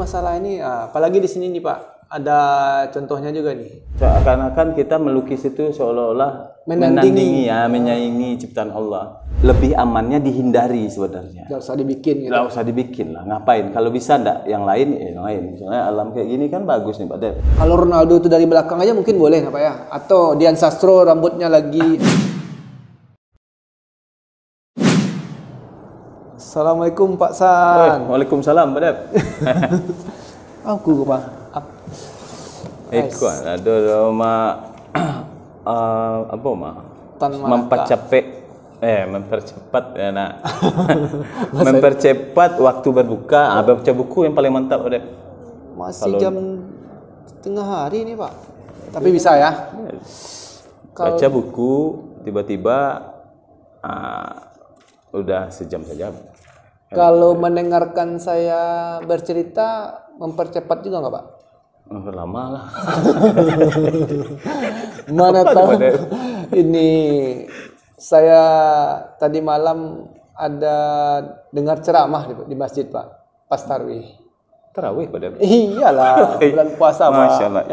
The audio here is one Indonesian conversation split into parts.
masalah ini, apalagi di sini nih Pak, ada contohnya juga nih. Seakan-akan kita melukis itu seolah-olah menandingi ya, menyaingi ciptaan Allah. Lebih amannya dihindari sebenarnya. Nggak usah dibikin gitu. Nggak usah dibikin lah, ngapain? Kalau bisa enggak yang lain, yang lain. Misalnya alam kayak gini kan bagus nih Pak Dep. Kalau Ronaldo itu dari belakang aja mungkin boleh Pak ya. Atau Dian Sastro rambutnya lagi. Assalamualaikum Pak San. Waalaikumsalam Pak Dep. Aku Pak. Kuat ada apa mempercepat ya nak. Mempercepat waktu berbuka. Baca buku yang paling mantap Pak Dep. Masih jam tengah hari ini Pak. Tapi bisa ya. Baca buku tiba-tiba udah sejam saja. Kalau mendengarkan saya bercerita mempercepat juga nggak Pak? Lama lah. Mana tahu ini saya tadi malam ada dengar ceramah di masjid Pak, pas tarawih. Tarawih Pak Dep? Iyalah, bulan puasa Pak. Masya Allah.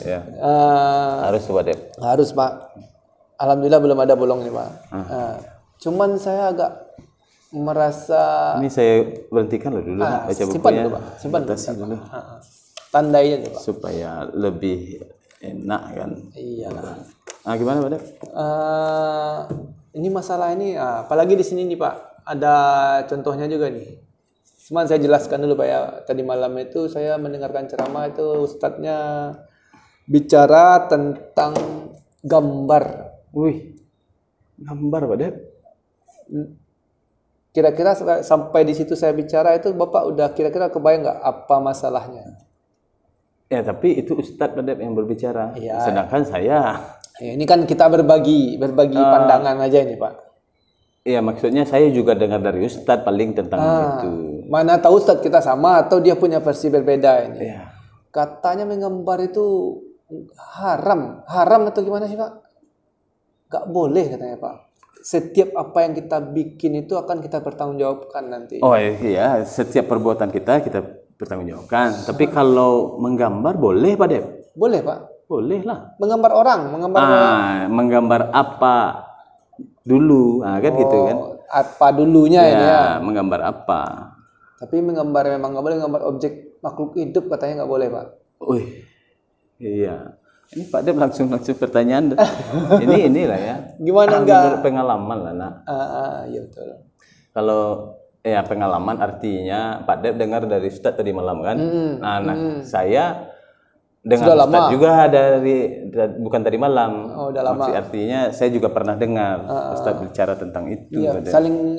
Ya. Harus Pak Dep. Harus Pak. Alhamdulillah belum ada bolong nih Pak. Cuman saya agak merasa. Ini saya berhentikan dulu baca simpan bukunya. dulu Pak. Simpan dulu. Tandainya nih Pak. Supaya lebih enak kan. Iyalah. Gimana Pak Dep? Ini masalah ini, apalagi di sini nih Pak, ada contohnya juga nih. Cuman saya jelaskan dulu Pak ya. Tadi malam itu saya mendengarkan ceramah itu ustadznya bicara tentang gambar. Wih, gambar Pak Dep. Kira-kira sampai di situ saya bicara itu Bapak udah kira-kira kebayang nggak apa masalahnya? Ya tapi itu Ustadz Pak Dep yang berbicara. Ya. Sedangkan saya. Ya, ini kan kita berbagi pandangan aja ini Pak. Iya maksudnya saya juga dengar dari Ustadz paling tentang itu. Mana tahu Ustadz kita sama atau dia punya versi berbeda ini. Ya. Katanya menggambar itu haram atau gimana sih Pak? Gak boleh katanya Pak. Setiap apa yang kita bikin itu akan kita pertanggungjawabkan nanti. Oh iya, setiap perbuatan kita pertanggungjawabkan. Tapi kalau menggambar boleh Pak Dep? Boleh Pak. Boleh lah. Menggambar orang, menggambar apa dulu, kan gitu kan? Apa dulunya ya, ini ya? Menggambar apa? Tapi menggambar memang nggak boleh, menggambar objek makhluk hidup katanya nggak boleh Pak. Wih, iya. Ini Pak Dep langsung pertanyaan. Inilah ya. Gimana enggak? Pengalaman lah nak. Iya betul. Kalau ya pengalaman artinya Pak Dep dengar dari Ustadz tadi malam kan. Saya dengar Ustadz juga bukan tadi malam. Oh, udah lama. Artinya saya juga pernah dengar Ustadz bicara tentang itu. Iya,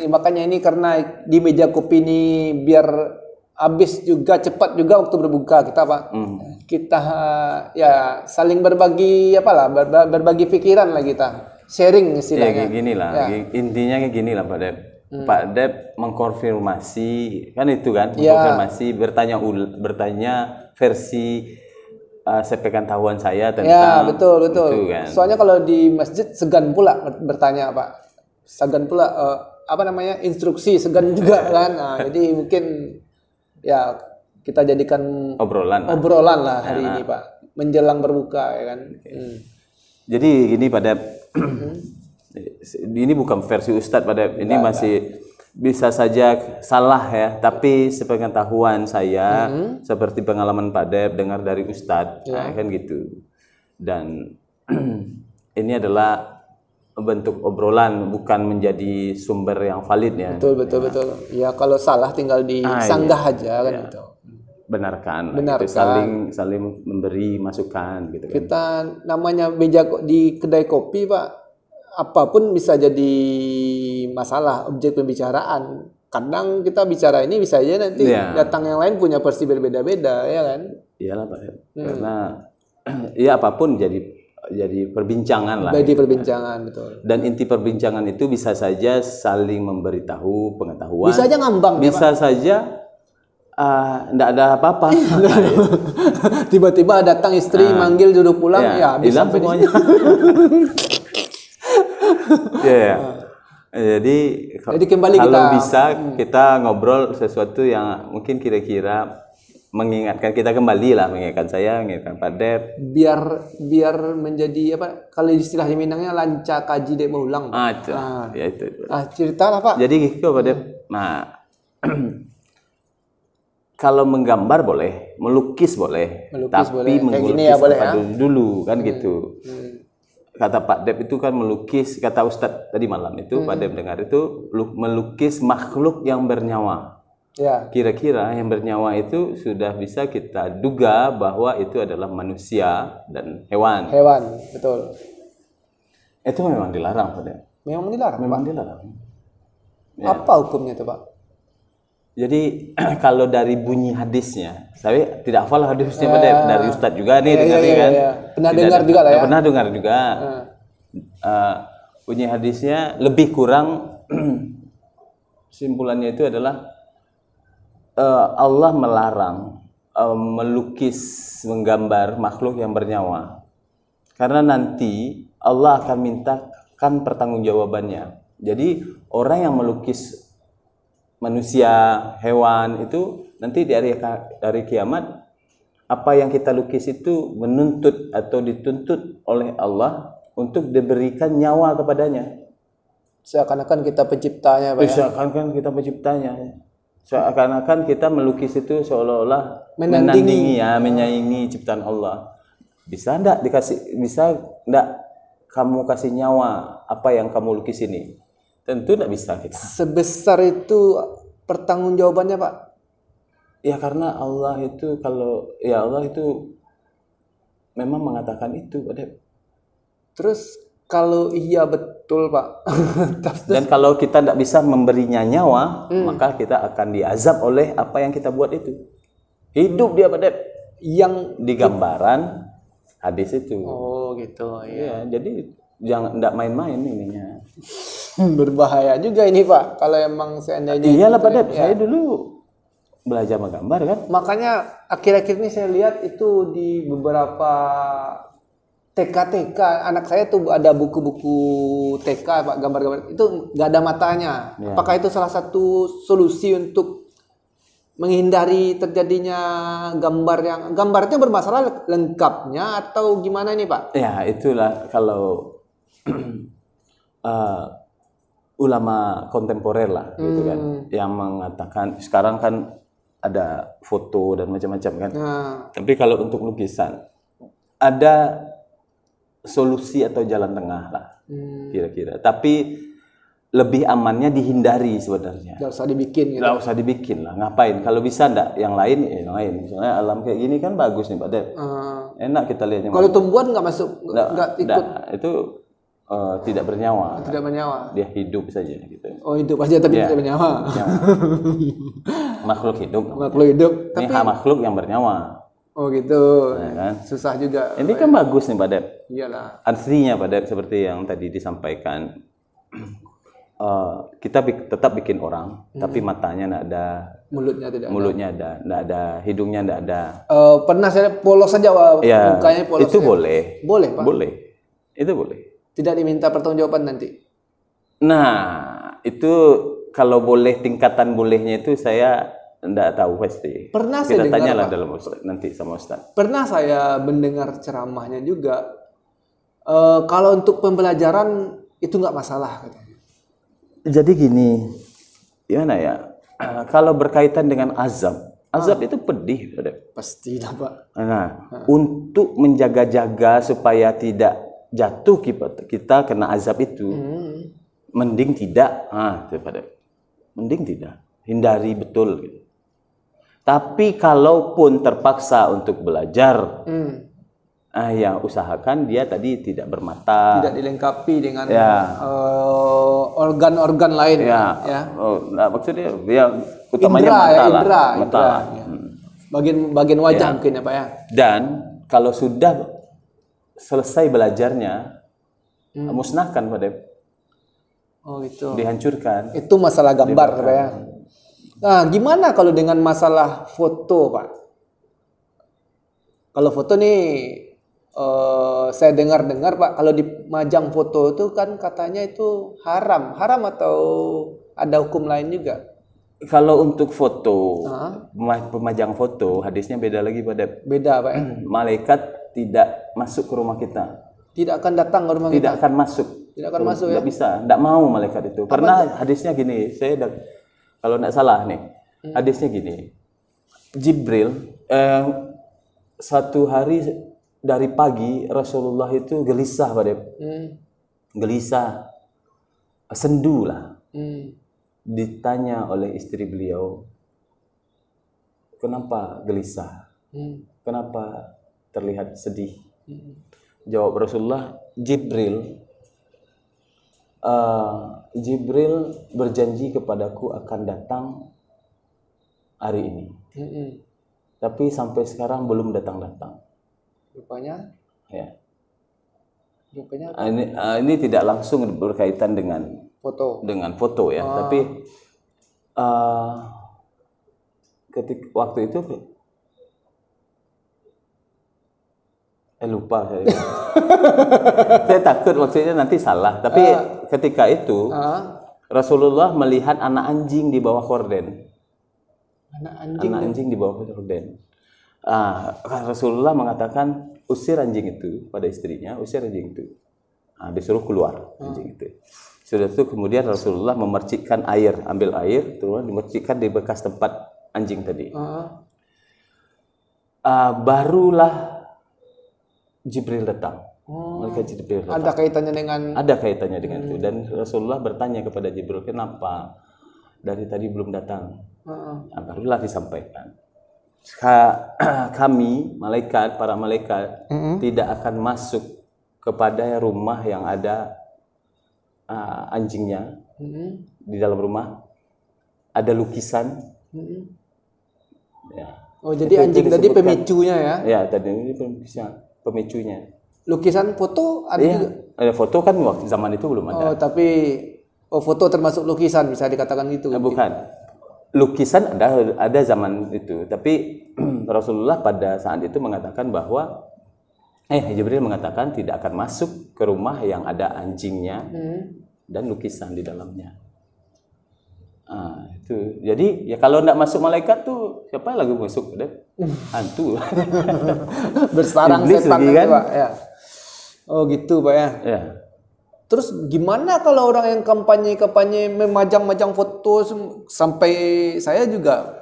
makanya ini karena di meja kopi ini biar habis juga cepat juga waktu berbuka kita Pak. Kita ya saling berbagi berbagi pikiran lah kita. Sharing istilahnya. Ya gini lah. Ya. Intinya kayak gini lah Pak Dep. Pak Dep mengkonfirmasi kan itu kan, mengkonfirmasi bertanya versi sepengetahuan saya tentang. Ya betul. Itu, kan. Soalnya kalau di masjid segan pula bertanya Pak. Segan pula instruksi segan juga kan. Jadi mungkin ya kita jadikan obrolan lah hari ini Pak, menjelang berbuka ya kan. Jadi gini Pak Dep, ini bukan versi Ustadz Pak Dep, ini masih bisa saja salah ya, tapi sepengetahuan saya seperti pengalaman Pak Dep dengar dari Ustadz, kan gitu. Dan ini adalah bentuk obrolan, bukan menjadi sumber yang valid ya. Betul. Ya kalau salah tinggal disanggah aja kan gitu. Benarkan. Gitu. Saling memberi masukan gitu. Kita namanya meja di kedai kopi Pak, apapun bisa jadi masalah, objek pembicaraan. Kadang kita bicara ini bisa aja nanti datang yang lain punya versi berbeda-beda ya kan. Iyalah Pak. Karena ya apapun jadi perbincangan lah. Jadi perbincangan betul. Dan inti perbincangan itu bisa saja saling memberitahu pengetahuan. Bisa aja ngambang. Bisa saja enggak ada apa-apa. Tiba-tiba datang istri manggil duduk pulang ya bisa hilang semuanya. Jadi kembali kalau bisa kita ngobrol sesuatu yang mungkin kira-kira mengingatkan kita kembali lah, mengingatkan saya, mengingatkan Pak Dep. Biar menjadi apa? Kalau istilah di Minangnya lanca kaji dek berulang. Itu. Ya itu. Ceritalah Pak. Jadi gitu Pak Dep. Nah, kalau menggambar boleh, melukis boleh, tapi boleh. Melukis ya, boleh, ya? Dulu kan gitu. Kata Pak Dep itu kan melukis, kata Ustadz tadi malam itu Pak Dep dengar itu melukis makhluk yang bernyawa. Ya. Kira-kira yang bernyawa itu sudah bisa kita duga bahwa itu adalah manusia dan hewan. Hewan, betul. Itu memang dilarang Pak Dep. Memang dilarang. Memang dilarang. Ya. Apa hukumnya itu Pak? Jadi kalau dari bunyi hadisnya, saya tidak hafal hadisnya Pak Dep, dari Ustadz juga nih dengarnya kan. Pernah dengar juga lah ya. Pernah dengar juga. Bunyi hadisnya lebih kurang simpulannya itu adalah Allah melarang melukis, menggambar makhluk yang bernyawa. Karena nanti Allah akan mintakan pertanggungjawabannya. Jadi orang yang melukis manusia, hewan itu nanti di hari kiamat apa yang kita lukis itu menuntut atau dituntut oleh Allah untuk diberikan nyawa kepadanya. Seakan-akan kita penciptanya, Pak. Seakan-akan kita penciptanya. Seakan-akan kita melukis itu seolah-olah menandingi ya, menyaingi ciptaan Allah. Bisa enggak kamu kasih nyawa apa yang kamu lukis ini? Tentu enggak bisa kita. Sebesar itu pertanggungjawabannya, Pak? Ya karena Allah itu Allah itu memang mengatakan itu, Pak Dep. Terus kalau iya betul Pak. Dan kalau kita tidak bisa memberinya nyawa, maka kita akan diazab oleh apa yang kita buat itu. Hidup dia Pak Dep. Yang di gambaran hadis itu. Oh gitu. Iya. Jadi jangan tidak main-main ininya. Berbahaya juga ini Pak. Kalau emang seandainya. Iyalah Pak Dep. Ya. Saya dulu belajar menggambar kan. Makanya akhir-akhir ini saya lihat itu di beberapa TK anak saya tuh ada buku-buku TK Pak, gambar-gambar itu nggak ada matanya. Ya. Apakah itu salah satu solusi untuk menghindari terjadinya gambarnya bermasalah lengkapnya atau gimana nih Pak? Ya itulah kalau ulama kontemporer lah gitu kan yang mengatakan sekarang kan ada foto dan macam-macam kan. Tapi kalau untuk lukisan ada solusi atau jalan tengah lah kira-kira. Tapi lebih amannya dihindari sebenarnya. Nggak usah dibikin gitu. Nggak usah dibikin lah. Ngapain? Kalau bisa enggak yang lain, yang lain. Misalnya alam kayak gini kan bagus nih Pak Dep. Enak kita lihatnya. Kalau tumbuhan nggak masuk, nggak ikut. Itu tidak bernyawa. Tidak bernyawa. Dia hidup saja gitu. Oh hidup aja tapi tidak bernyawa. Makhluk hidup. Makhluk hidup. Ini makhluk yang bernyawa. Oh gitu. Ya, kan? Susah juga. Ini kan bagus nih Pak Dep. Iyalah. Aslinya Pak Dep seperti yang tadi disampaikan. Kita tetap bikin orang, tapi matanya enggak ada, mulutnya ada, enggak ada, hidungnya enggak ada. Pernah saya polos saja mukanya polos. Itu boleh. Boleh Pak. Boleh. Itu boleh. Tidak diminta pertanggungjawaban nanti. Nah, itu kalau boleh tingkatan bolehnya itu saya enggak tahu pasti. Pernah kita saya tanyalah dengar, dalam nanti sama Ustaz. Pernah saya mendengar ceramahnya juga. Kalau untuk pembelajaran itu nggak masalah katanya. Jadi gini, gimana ya? Kalau berkaitan dengan azab itu pedih, pasti lah Pak. Nah, untuk menjaga-jaga supaya tidak jatuh kita kena azab itu, mending tidak. Mending tidak, hindari betul. Gitu. Tapi kalaupun terpaksa untuk belajar. Yang usahakan dia tadi tidak bermata, tidak dilengkapi dengan organ-organ lain ya. Nah, maksudnya ya utamanya mata lah. Bagian wajah mungkin ya Pak ya. Dan kalau sudah selesai belajarnya musnahkan Pak Dep. Oh gitu. Dihancurkan. Itu masalah gambar Pak ya. Nah, gimana kalau dengan masalah foto Pak? Kalau foto nih saya dengar Pak, kalau dimajang foto itu kan katanya itu haram atau ada hukum lain juga? Kalau untuk foto, pemajang foto, hadisnya beda lagi pada. Beda Pak ya? Malaikat tidak masuk ke rumah kita. Tidak akan datang ke rumah kita? Tidak akan masuk. Tidak akan masuk ya? Tidak bisa, tidak mau malaikat itu. Karena hadisnya gini, kalau tidak salah nih, hadisnya gini. Jibril, satu hari dari pagi Rasulullah itu gelisah pada. Gelisah. Sendu lah. Ditanya oleh istri beliau, kenapa gelisah? Kenapa terlihat sedih? Jawab Rasulullah, Jibril berjanji kepadaku akan datang hari ini. Tapi sampai sekarang belum datang-datang. Rupanya? Ya. Rupanya ini tidak langsung berkaitan dengan foto ya, tapi ketika waktu itu lupa saya. Saya takut maksudnya nanti salah, tapi ketika itu Rasulullah melihat anak anjing di bawah korden. Anak anjing di bawah korden. Rasulullah mengatakan usir anjing itu pada istrinya, usir anjing itu. Disuruh keluar anjing itu. Sudah itu kemudian Rasulullah memercikkan air, ambil air, terus dimercikkan di bekas tempat anjing tadi. Barulah Jibril datang. Jibril datang. Ada kaitannya dengan? Ada kaitannya dengan itu. Dan Rasulullah bertanya kepada Jibril, kenapa dari tadi belum datang? Barulah disampaikan. Kami, para malaikat, tidak akan masuk kepada rumah yang ada anjingnya. Di dalam rumah ada lukisan. Ya. Oh, jadi anjing tadi pemicunya ya? Ya, tadi ini pemicunya. Lukisan foto ada juga? Ada foto kan waktu zaman itu belum ada. Oh, tapi foto termasuk lukisan, bisa dikatakan gitu? Bukan. Lukisan ada zaman itu, tapi Rasulullah pada saat itu mengatakan bahwa Jibril mengatakan tidak akan masuk ke rumah yang ada anjingnya dan lukisan di dalamnya. Itu. Jadi ya kalau tidak masuk malaikat tuh siapa yang lagi masuk? Hantu. Bersarang setan itu, kan? Pak. Ya. Oh gitu Pak ya. Ya. Terus gimana kalau orang yang kampanye memajang-majang foto sampai saya juga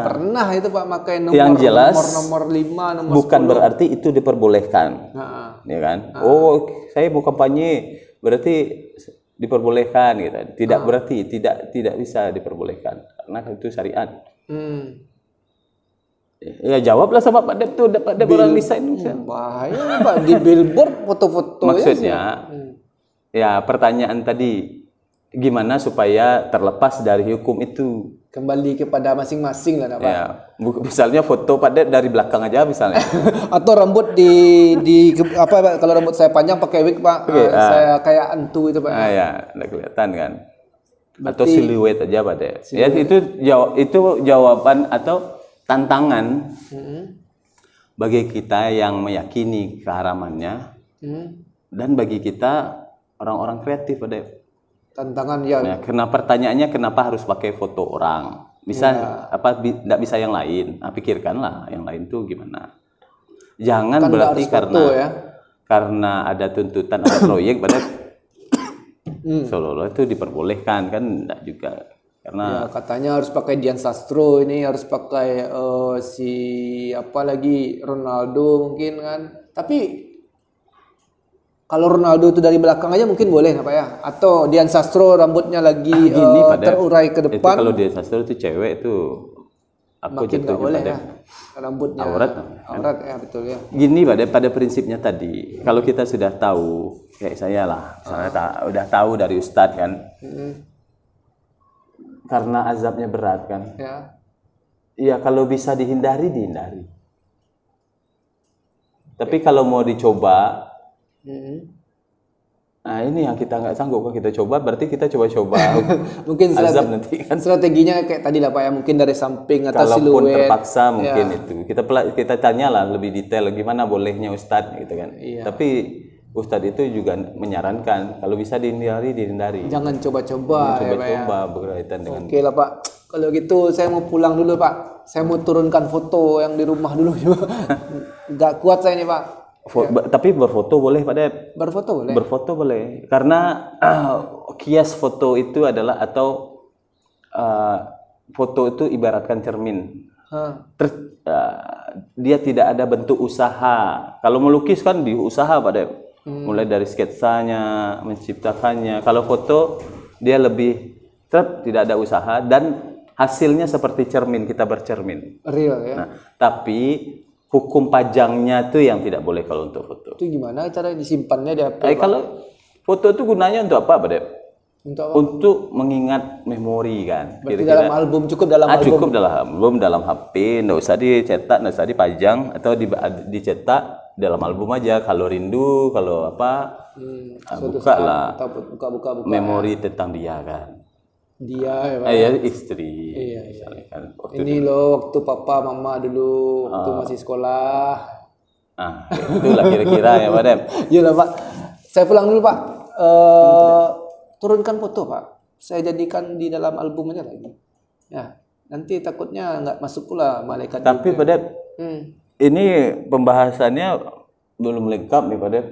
pernah itu Pak pakai nomor 5, nomor bukan 10. Berarti itu diperbolehkan. Ya kan? Saya mau kampanye berarti diperbolehkan gitu. Tidak berarti tidak bisa diperbolehkan karena itu syariat. Ya jawablah sama Pak Dep tuh, Pak Dep orang desain. Bahaya Pak, di billboard foto-foto. Maksudnya ya pertanyaan tadi gimana supaya terlepas dari hukum itu, kembali kepada masing-masing lah Pak. Ya, misalnya foto Pak Dep dari belakang aja misalnya. Atau rambut kalau rambut saya panjang pakai wig Pak. Saya kayak hantu itu Pak. Ya, enggak kelihatan kan. Atau siluet aja Pak Dep. Ya itu jawaban atau tantangan bagi kita yang meyakini keharamannya dan bagi kita orang-orang kreatif Pak Dep. Tantangan ya. Pertanyaannya kenapa harus pakai foto orang? Bisa tidak bisa yang lain? Pikirkanlah yang lain tuh gimana. Jangan kan berarti karena ada tuntutan atau proyek pada seolah-olah itu diperbolehkan kan enggak juga. Karena katanya harus pakai Dian Sastro, ini harus pakai Ronaldo mungkin kan. Tapi kalau Ronaldo itu dari belakang aja mungkin boleh Pak ya? Atau Dian Sastro rambutnya lagi terurai ke depan. Itu kalau Dian Sastro itu cewek itu makin nggak boleh ya. Rambutnya aurat ya, betul ya. Gini pada prinsipnya tadi, kalau kita sudah tahu kayak saya lah, misalnya udah tahu dari Ustadz kan, karena azabnya berat kan, ya kalau bisa dihindari. Tapi kalau mau dicoba, nah ini yang kita nggak sanggup, kalau kita coba berarti kita coba-coba mungkin azab nanti kan. Strateginya kayak tadi lah Pak ya, mungkin dari samping atau siluet. Kalaupun terpaksa mungkin itu kita tanyalah lebih detail gimana bolehnya Ustadz gitu kan. Tapi Ustadz itu juga menyarankan kalau bisa dihindari. Jangan coba-coba berkaitan dengan. Oke lah Pak. Kalau gitu saya mau pulang dulu Pak. Saya mau turunkan foto yang di rumah dulu. Nggak kuat saya nih Pak. Tapi berfoto boleh Pak Dep? Berfoto boleh? Berfoto boleh. Karena kias foto itu adalah atau foto itu ibaratkan cermin. Dia tidak ada bentuk usaha. Kalau melukis kan diusaha Pak Dep. Mulai dari sketsanya, menciptakannya. Kalau foto dia lebih tidak ada usaha dan hasilnya seperti cermin, kita bercermin. Real ya. Nah, tapi hukum pajangnya itu yang tidak boleh kalau untuk foto. Itu gimana cara disimpannya di HP? Kalau foto itu gunanya untuk apa Pak Dep? Untuk apa? Untuk mengingat memori kan. Berarti dalam album, cukup dalam album? Cukup dalam album, dalam HP, nggak usah dicetak, nggak usah dipajang, atau dicetak dalam album aja. Kalau rindu, kalau apa, buka lah. Buka memori tentang dia kan. Dia ya Pak? Ya istri. Iya. Kan, ini loh waktu papa mama dulu waktu masih sekolah. Itulah kira-kira ya Pak Dem. Iyalah Pak. Saya pulang dulu Pak. Turunkan foto Pak. Saya jadikan di dalam album aja lagi. Ya, nanti takutnya nggak masuk pula malaikat. Tapi Pak Dem, ini pembahasannya belum lengkap nih Pak Dem.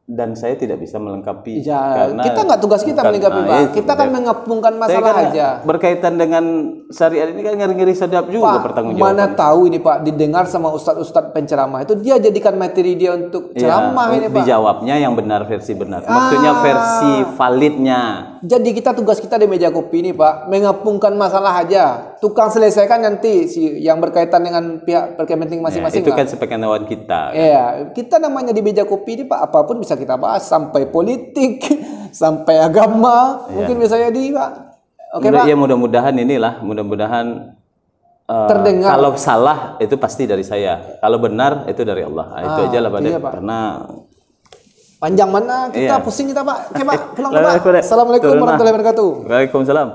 Dan saya tidak bisa melengkapi. Ya, kita nggak tugas kita melengkapi Pak. Kita kan mengepungkan masalah aja. Berkaitan dengan syariat ini kan ngeri-ngeri sedap juga pertanggungjawaban. Mana tahu ini Pak didengar sama ustadz-ustadz penceramah itu dia jadikan materi dia untuk ceramah ini Pak. Dijawabnya yang benar versi benar. Maksudnya versi validnya. Jadi tugas kita di meja kopi ini Pak mengepungkan masalah aja. Tukang selesaikan nanti yang berkaitan dengan pihak berkepentingan masing-masing. Itu kan sepengetahuan kita. Iya, kita namanya di meja kopi ini Pak apapun bisa kita bahas sampai politik, sampai agama, mungkin bisa jadi Pak. Oke Pak. Ya mudah-mudahan mudah-mudahan terdengar. Kalau salah itu pasti dari saya, kalau benar itu dari Allah. Itu aja lah Pak. Karena panjang mana kita pusing kita Pak. Oke Pak, pulang Pak. Assalamualaikum warahmatullahi wabarakatuh. Waalaikumsalam.